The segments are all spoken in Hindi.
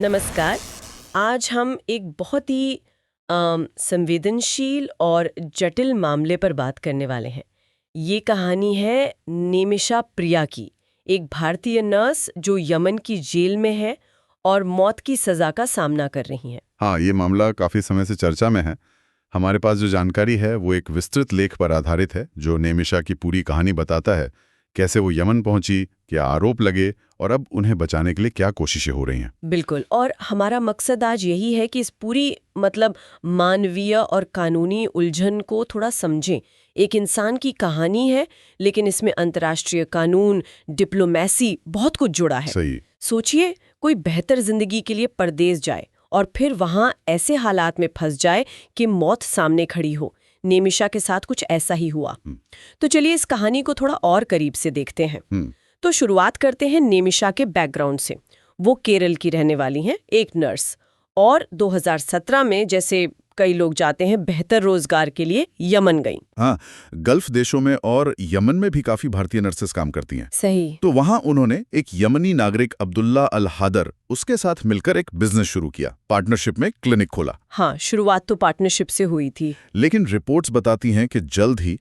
नमस्कार। आज हम एक बहुत ही संवेदनशील और जटिल मामले पर बात करने वाले हैं। ये कहानी है नेमिशा प्रिया की, एक भारतीय नर्स जो यमन की जेल में है और मौत की सज़ा का सामना कर रही हैं। हाँ, ये मामला काफ़ी समय से चर्चा में है। हमारे पास जो जानकारी है वो एक विस्तृत लेख पर आधारित है जो नेमिशा की पूरी कहानी बताता है, कैसे वो यमन पहुंची, क्या आरोप लगे और अब उन्हें बचाने के लिए क्या कोशिशें हो रही हैं। बिल्कुल, और हमारा मकसद आज यही है कि इस पूरी मानवीय और कानूनी उलझन को थोड़ा समझें। एक इंसान की कहानी है, लेकिन इसमें अंतर्राष्ट्रीय कानून, डिप्लोमेसी बहुत कुछ जुड़ा है। सही। सोचिए, कोई बेहतर जिंदगी के लिए परदेस जाए और फिर वहां ऐसे हालात में फंस जाए कि मौत सामने खड़ी हो। नेमिशा के साथ कुछ ऐसा ही हुआ। तो चलिए इस कहानी को थोड़ा और करीब से देखते हैं। तो शुरुआत करते हैं नेमिशा के बैकग्राउंड से। वो केरल की रहने वाली हैं, एक नर्स, और 2017 में जैसे कई लोग जाते हैं बेहतर रोजगार के लिए यमन गई। हाँ, गल्फ देशों में और यमन में भी काफ़ी भारतीय नर्सेस काम करती हैं। सही। तो वहाँ उन्होंने एक यमनी नागरिक अब्दुल्ला अल हादर उसके साथ मिलकर एक बिजनेस शुरू किया, पार्टनरशिप में क्लिनिक खोला। हाँ, शुरुआत तो पार्टनरशिप से हुई थी। लेकिन रिपोर्ट्स बताती हैं कि जल्द ही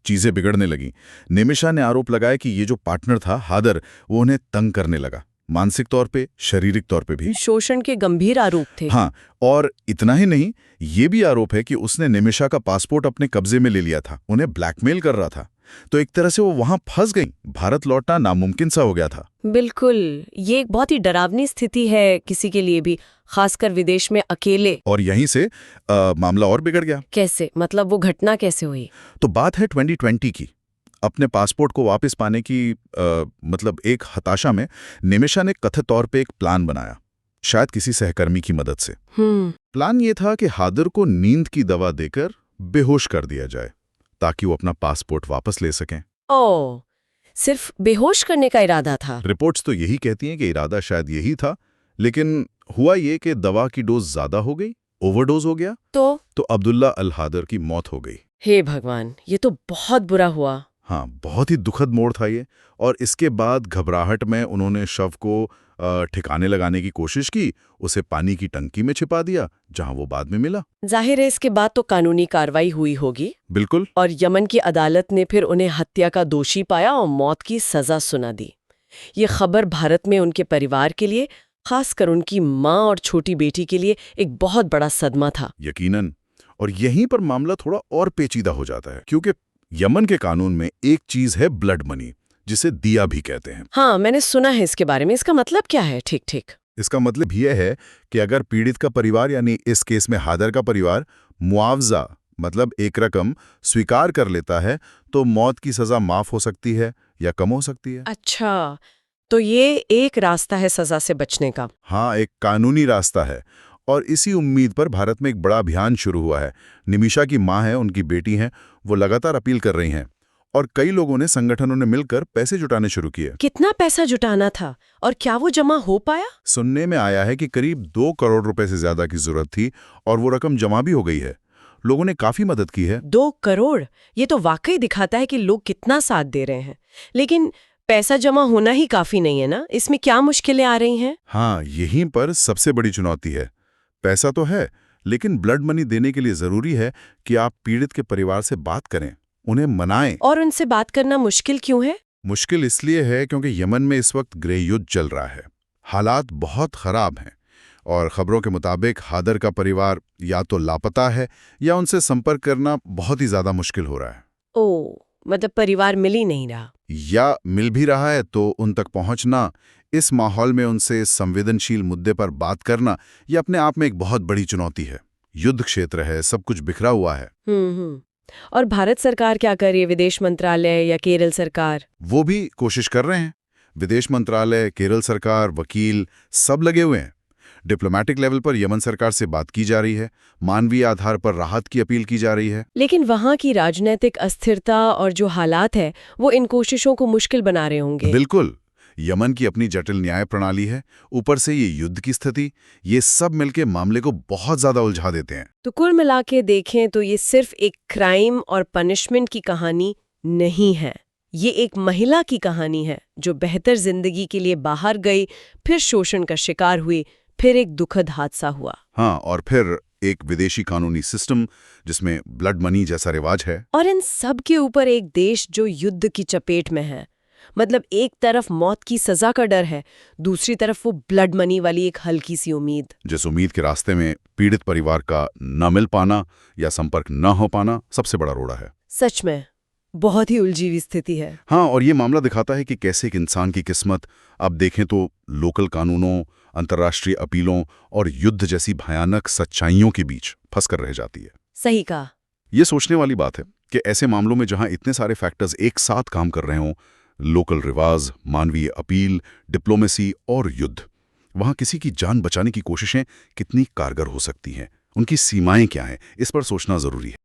चीजें बिगड़ने लगी। नेमिशा ने आरोप लगाया कि ये जो पार्टनर था हादर, वो उन्हें तंग करने लगा, मानसिक तौर पे, शारीरिक तौर पे भी। शोषण के गंभीर आरोप थे। हाँ, और इतना ही नहीं, ये भी आरोप है कि उसने नेमिशा का पासपोर्ट अपने कब्जे में ले लिया था, उन्हें ब्लैकमेल कर रहा था। तो एक तरह से वो वहां फंस गई, भारत लौटना नामुमकिन सा हो गया था। बिल्कुल, ये एक बहुत ही डरावनी स्थिति है किसी के लिए भी, खासकर विदेश में अकेले। और यहीं से मामला और बिगड़ गया। कैसे? वो घटना कैसे हुई? तो बात है 2020 की। अपने पासपोर्ट को वापस पाने की एक हताशा में नेमिशा ने कथित तौर पे एक प्लान बनाया, शायद किसी सहकर्मी की मदद से। प्लान ये था कि हादर को नींद की दवा देकर बेहोश कर दिया जाए ताकि वो अपना पासपोर्ट वापस ले सकें। ओह, सिर्फ बेहोश करने का इरादा था? रिपोर्ट्स तो यही कहती हैं कि इरादा शायद यही था, लेकिन हुआ ये कि दवा की डोज ज्यादा हो गई, ओवरडोज हो गया। तो अब्दुल्ला अल हादर की मौत हो गई। हे भगवान, ये तो बहुत बुरा हुआ। हाँ, बहुत ही दुखद मोड़ था ये। और इसके बाद घबराहट में उन्होंने शव को ठिकाने लगाने की कोशिश की, उसे पानी की टंकी में छिपा दिया जहां वो बाद में मिला। जाहिर है इसके बाद तो कानूनी कार्रवाई हुई होगी। बिल्कुल। और यमन की अदालत ने फिर उन्हें हत्या का दोषी पाया और मौत की सजा सुना दी। ये खबर भारत में उनके परिवार के लिए, खासकर उनकी माँ और छोटी बेटी के लिए, एक बहुत बड़ा सदमा था। यकीनन। और यहीं पर मामला थोड़ा और पेचीदा हो जाता है, क्योंकि यमन के कानून में एक चीज है ब्लड मनी, जिसे दिया भी कहते हैं। हाँ, मैंने सुना है इसके बारे में। इसका मतलब क्या है? ठीक ठीक। इसका मतलब यह है कि अगर पीड़ित का परिवार, यानी इस केस में हादर का परिवार, मुआवजा एक रकम स्वीकार कर लेता है तो मौत की सजा माफ हो सकती है या कम हो सकती है। अच्छा, तो ये एक रास्ता है सजा से बचने का। हाँ, एक कानूनी रास्ता है। और इसी उम्मीद पर भारत में एक बड़ा अभियान शुरू हुआ है। निमिशा की माँ है, उनकी बेटी हैं, वो लगातार अपील कर रही हैं और कई लोगों ने, संगठनों ने मिलकर पैसे जुटाने शुरू किए। कितना पैसा जुटाना था और क्या वो जमा हो पाया? सुनने में आया है कि करीब 2 करोड़ रुपए से ज्यादा की जरूरत थी और वो रकम जमा भी हो गई है। लोगों ने काफी मदद की है। 2 करोड़? ये तो वाकई दिखाता है कि लोग कितना साथ दे रहे हैं। लेकिन पैसा जमा होना ही काफी नहीं है ना, इसमें क्या मुश्किलें आ रही हैं? हाँ, यहीं पर सबसे बड़ी चुनौती है। पैसा तो है, लेकिन ब्लड मनी देने के लिए जरूरी है कि आप पीड़ित के परिवार से बात करें, उन्हें मनाएं। और उनसे बात करना मुश्किल क्यों है? मुश्किल इसलिए है क्योंकि यमन में इस वक्त गृह युद्ध चल रहा है, हालात बहुत खराब हैं और खबरों के मुताबिक हादर का परिवार या तो लापता है या उनसे संपर्क करना बहुत ही ज्यादा मुश्किल हो रहा है। परिवार मिल ही नहीं रहा, या मिल भी रहा है तो उन तक पहुंचना, इस माहौल में उनसे संवेदनशील मुद्दे पर बात करना, यह अपने आप में एक बहुत बड़ी चुनौती है। युद्ध क्षेत्र है, सब कुछ बिखरा हुआ है। और भारत सरकार क्या कर रही है? विदेश मंत्रालय या केरल सरकार? वो भी कोशिश कर रहे हैं। विदेश मंत्रालय, केरल सरकार, वकील सब लगे हुए हैं। डिप्लोमेटिक लेवल पर यमन सरकार से बात की जा रही है, मानवीय आधार पर राहत की अपील की जा रही है। लेकिन वहाँ की राजनीतिक अस्थिरता और जो हालात है वो इन कोशिशों को मुश्किल बना रहे होंगे। बिल्कुल। यमन की अपनी जटिल न्याय प्रणाली है, ऊपर से ये युद्ध की स्थिति, ये सब मिलके मामले को बहुत ज्यादा उलझा देते हैं। तो कुल मिला के देखें तो ये सिर्फ एक क्राइम और पनिशमेंट की कहानी नहीं है। ये एक महिला की कहानी है जो बेहतर जिंदगी के लिए बाहर गई, फिर शोषण का शिकार हुई, फिर एक दुखद हादसा हुआ। हाँ, और फिर एक विदेशी कानूनी सिस्टम जिसमें ब्लड मनी जैसा रिवाज है। और इन सब के ऊपर एक देश जो युद्ध की चपेट में है। मतलब एक तरफ मौत की सजा का डर है, दूसरी तरफ वो ब्लड मनी वाली एक हल्की सी उम्मीद। जिस उम्मीद के रास्ते में पीड़ित परिवार का न मिल पाना या संपर्क न हो पाना सबसे बड़ा रोड़ा है। सच में बहुत ही उलझी हुई स्थिति है। हाँ, और ये मामला दिखाता है कि कैसे एक इंसान की किस्मत, अब देखें तो लोकल कानूनों, अंतर्राष्ट्रीय अपीलों और युद्ध जैसी भयानक सच्चाइयों के बीच फंसकर रह जाती है। सही कहा। ये सोचने वाली बात है कि ऐसे मामलों में जहां इतने सारे फैक्टर्स एक साथ काम कर रहे हों, लोकल रिवाज, मानवीय अपील, डिप्लोमेसी और युद्ध, वहां किसी की जान बचाने की कोशिशें कितनी कारगर हो सकती हैं, उनकी सीमाएं क्या हैं, इस पर सोचना जरूरी है।